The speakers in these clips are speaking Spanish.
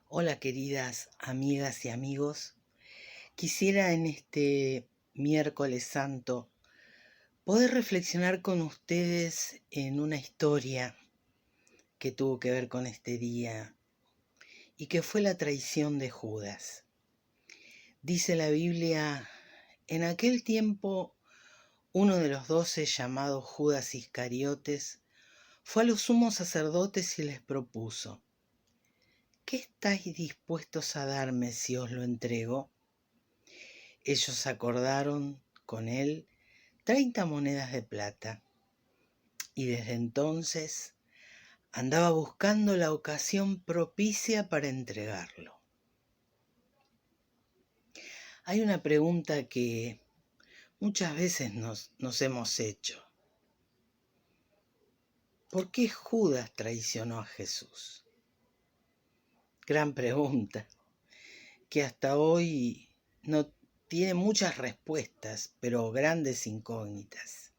Hola queridas amigas y amigos, quisiera en este miércoles santo poder reflexionar con ustedes en una historia que tuvo que ver con este día y que fue la traición de Judas. Dice la Biblia, en aquel tiempo uno de los 12 llamado Judas Iscariotes fue a los sumos sacerdotes y les propuso: ¿qué estáis dispuestos a darme si os lo entrego? Ellos acordaron con él 30 monedas de plata, y desde entonces andaba buscando la ocasión propicia para entregarlo. Hay una pregunta que muchas veces nos hemos hecho. ¿Por qué Judas traicionó a Jesús? Gran pregunta, que hasta hoy no tiene muchas respuestas, pero grandes incógnitas.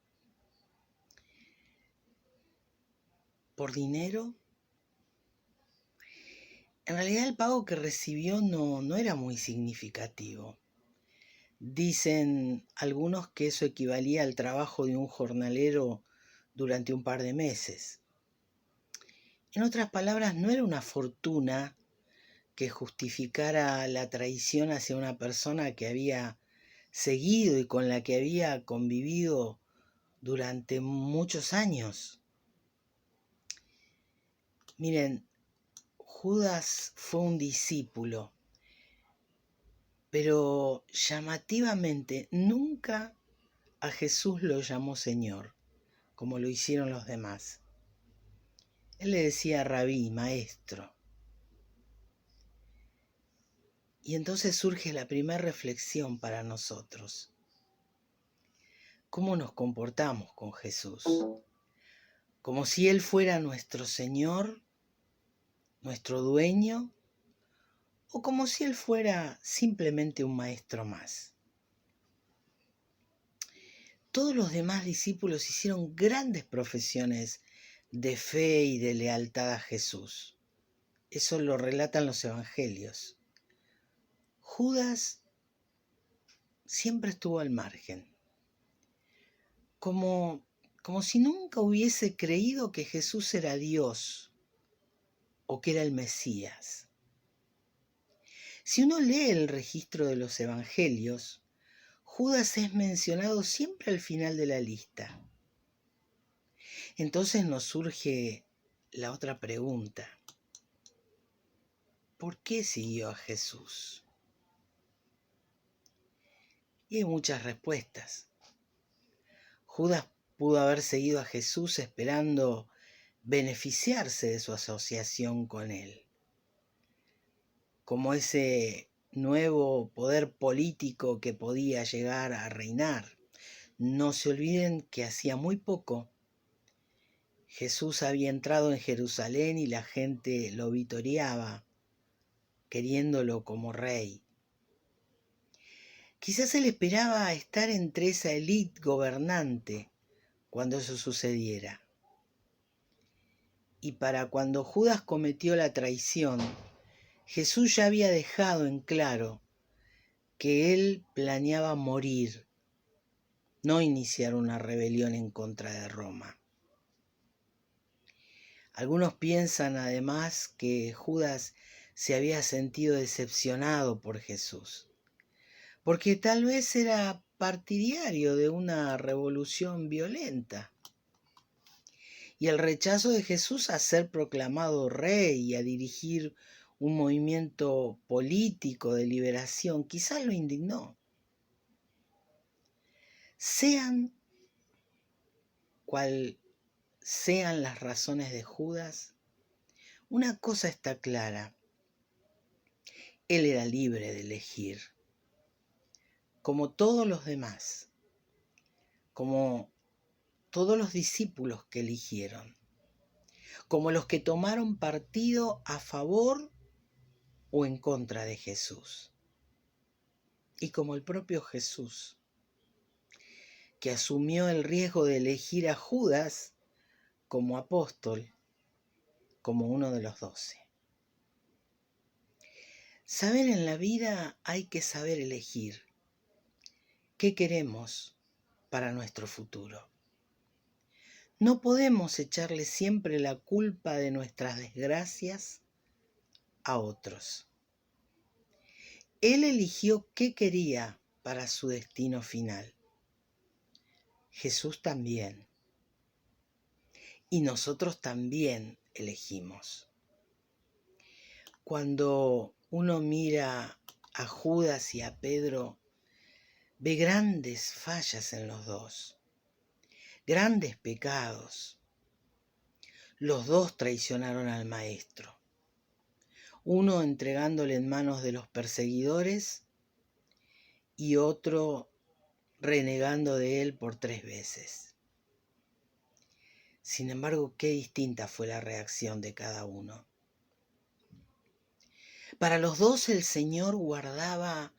¿Por dinero? En realidad el pago que recibió no era muy significativo. Dicen algunos que eso equivalía al trabajo de un jornalero durante un par de meses. En otras palabras, no era una fortuna que justificara la traición hacia una persona que había seguido y con la que había convivido durante muchos años. Miren, Judas fue un discípulo, pero llamativamente nunca a Jesús lo llamó Señor, como lo hicieron los demás. Él le decía rabí, maestro. Y entonces surge la primera reflexión para nosotros. ¿Cómo nos comportamos con Jesús? ¿Como si Él fuera nuestro Señor, nuestro dueño? ¿O como si Él fuera simplemente un maestro más? Todos los demás discípulos hicieron grandes profesiones de fe y de lealtad a Jesús. Eso lo relatan los evangelios. Judas siempre estuvo al margen, como si nunca hubiese creído que Jesús era Dios o que era el Mesías. Si uno lee el registro de los evangelios, Judas es mencionado siempre al final de la lista. Entonces nos surge la otra pregunta: ¿por qué siguió a Jesús? Y hay muchas respuestas. Judas pudo haber seguido a Jesús esperando beneficiarse de su asociación con él, como ese nuevo poder político que podía llegar a reinar. No se olviden que hacía muy poco Jesús había entrado en Jerusalén y la gente lo vitoreaba, queriéndolo como rey. Quizás él esperaba estar entre esa élite gobernante cuando eso sucediera. Y para cuando Judas cometió la traición, Jesús ya había dejado en claro que él planeaba morir, no iniciar una rebelión en contra de Roma. Algunos piensan además que Judas se había sentido decepcionado por Jesús, porque tal vez era partidario de una revolución violenta. Y el rechazo de Jesús a ser proclamado rey y a dirigir un movimiento político de liberación quizás lo indignó. Sean cual sean las razones de Judas, una cosa está clara: él era libre de elegir, como todos los demás, como todos los discípulos que eligieron, como los que tomaron partido a favor o en contra de Jesús, y como el propio Jesús, que asumió el riesgo de elegir a Judas como apóstol, como uno de los 12. Saber en la vida hay que saber elegir qué queremos para nuestro futuro. No podemos echarle siempre la culpa de nuestras desgracias a otros. Él eligió qué quería para su destino final. Jesús también. Y nosotros también elegimos. Cuando uno mira a Judas y a Pedro, ve grandes fallas en los dos, grandes pecados. Los dos traicionaron al Maestro, uno entregándole en manos de los perseguidores y otro renegando de él por 3 veces. Sin embargo, qué distinta fue la reacción de cada uno. Para los dos el Señor guardaba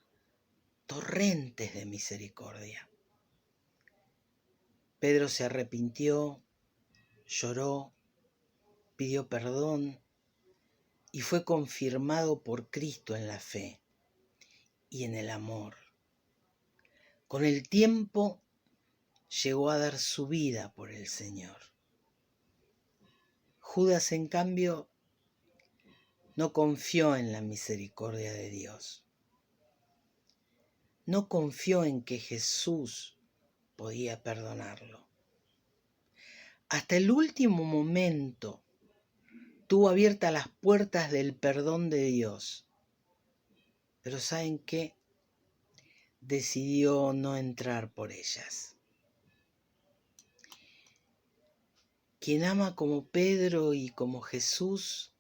torrentes de misericordia. Pedro se arrepintió, lloró, pidió perdón y fue confirmado por Cristo en la fe y en el amor. Con el tiempo llegó a dar su vida por el Señor. Judas, en cambio, no confió en la misericordia de Dios. No confió en que Jesús podía perdonarlo. Hasta el último momento tuvo abiertas las puertas del perdón de Dios. Pero ¿saben qué? Decidió no entrar por ellas. Quien ama como Pedro y como Jesús,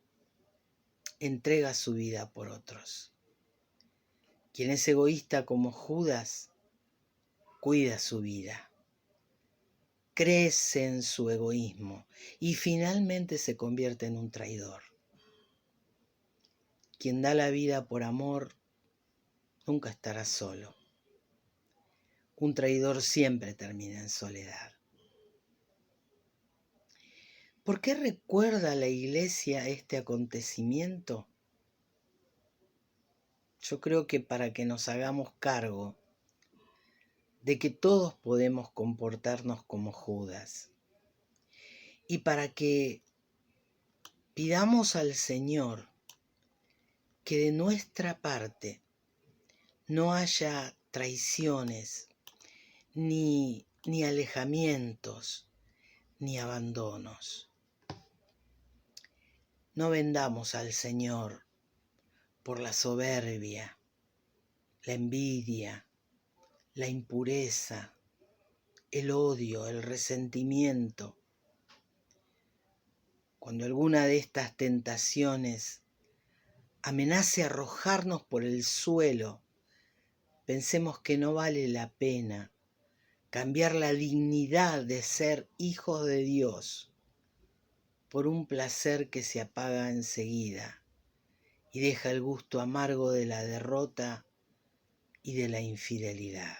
entrega su vida por otros. Quien es egoísta como Judas, cuida su vida, crece en su egoísmo y finalmente se convierte en un traidor. Quien da la vida por amor, nunca estará solo. Un traidor siempre termina en soledad. ¿Por qué recuerda la Iglesia este acontecimiento? Yo creo que para que nos hagamos cargo de que todos podemos comportarnos como Judas y para que pidamos al Señor que de nuestra parte no haya traiciones, ni alejamientos, ni abandonos. No vendamos al Señor por la soberbia, la envidia, la impureza, el odio, el resentimiento. Cuando alguna de estas tentaciones amenace arrojarnos por el suelo, pensemos que no vale la pena cambiar la dignidad de ser hijos de Dios por un placer que se apaga enseguida y deja el gusto amargo de la derrota y de la infidelidad.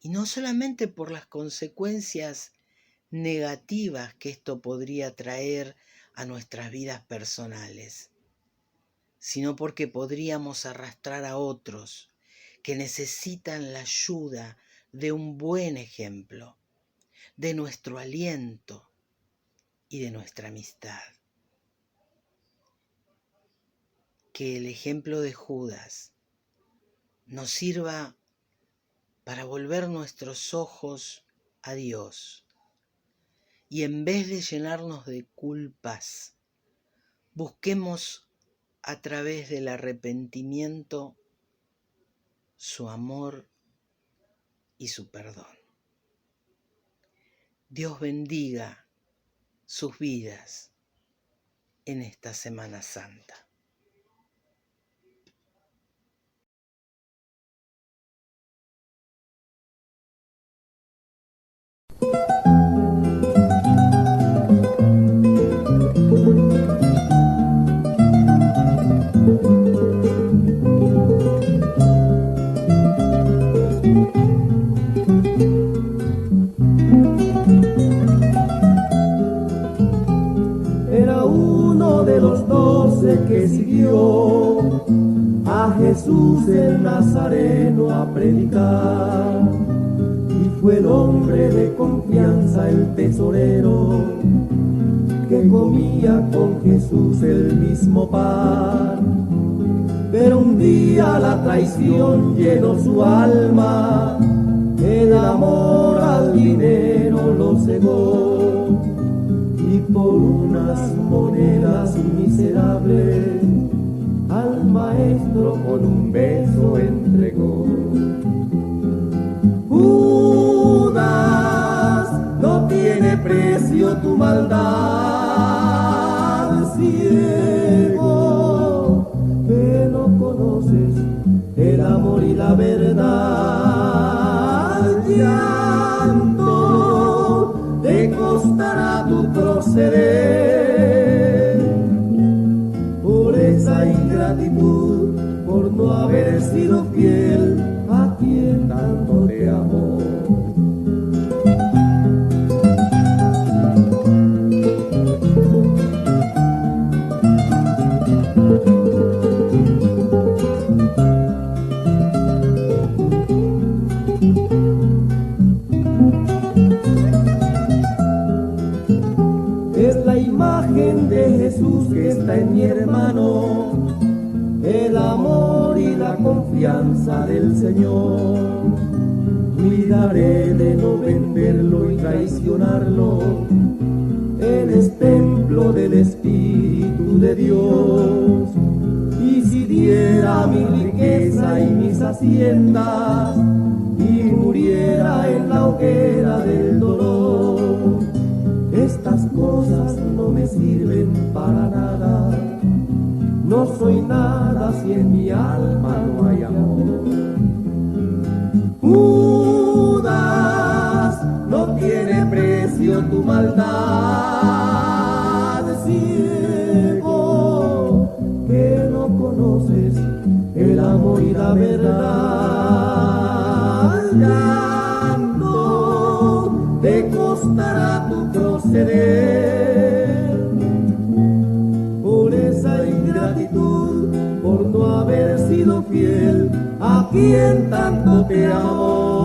Y no solamente por las consecuencias negativas que esto podría traer a nuestras vidas personales, sino porque podríamos arrastrar a otros que necesitan la ayuda de un buen ejemplo, de nuestro aliento y de nuestra amistad. Que el ejemplo de Judas nos sirva para volver nuestros ojos a Dios y en vez de llenarnos de culpas, busquemos a través del arrepentimiento su amor y su perdón. Dios bendiga sus vidas en esta Semana Santa. Era uno de los 12 sé que siguió a Jesús el Nazareno a predicar, y fue el hombre de confianza, el tesorero, que comía con Jesús el mismo pan. Pero un día la traición llenó su alma, el amor al dinero lo cegó, y por unas monedas miserables al maestro con un beso entregó. Judas, no tiene precio tu maldad, ciego, que no conoces el amor y la verdad. Llanto te costará tu proceder por esa ingratitud, por no haber sido fiel a quien tanto te amó. Es la imagen de Jesús que está en mi hermano, el amor y la confianza del Señor. Cuidaré de no venderlo y traicionarlo, Él es templo del Espíritu de Dios. Y si diera mi riqueza y mis haciendas y muriera en la hoguera del dolor, estas cosas no me sirven para nada. No soy nada si en mi alma no hay amor. Judas, no tiene precio tu maldad, ciego, que no conoces el amor y la verdad. Llanto te costará tu proceder por esa ingratitud, por no haber sido fiel a quien tanto te amó.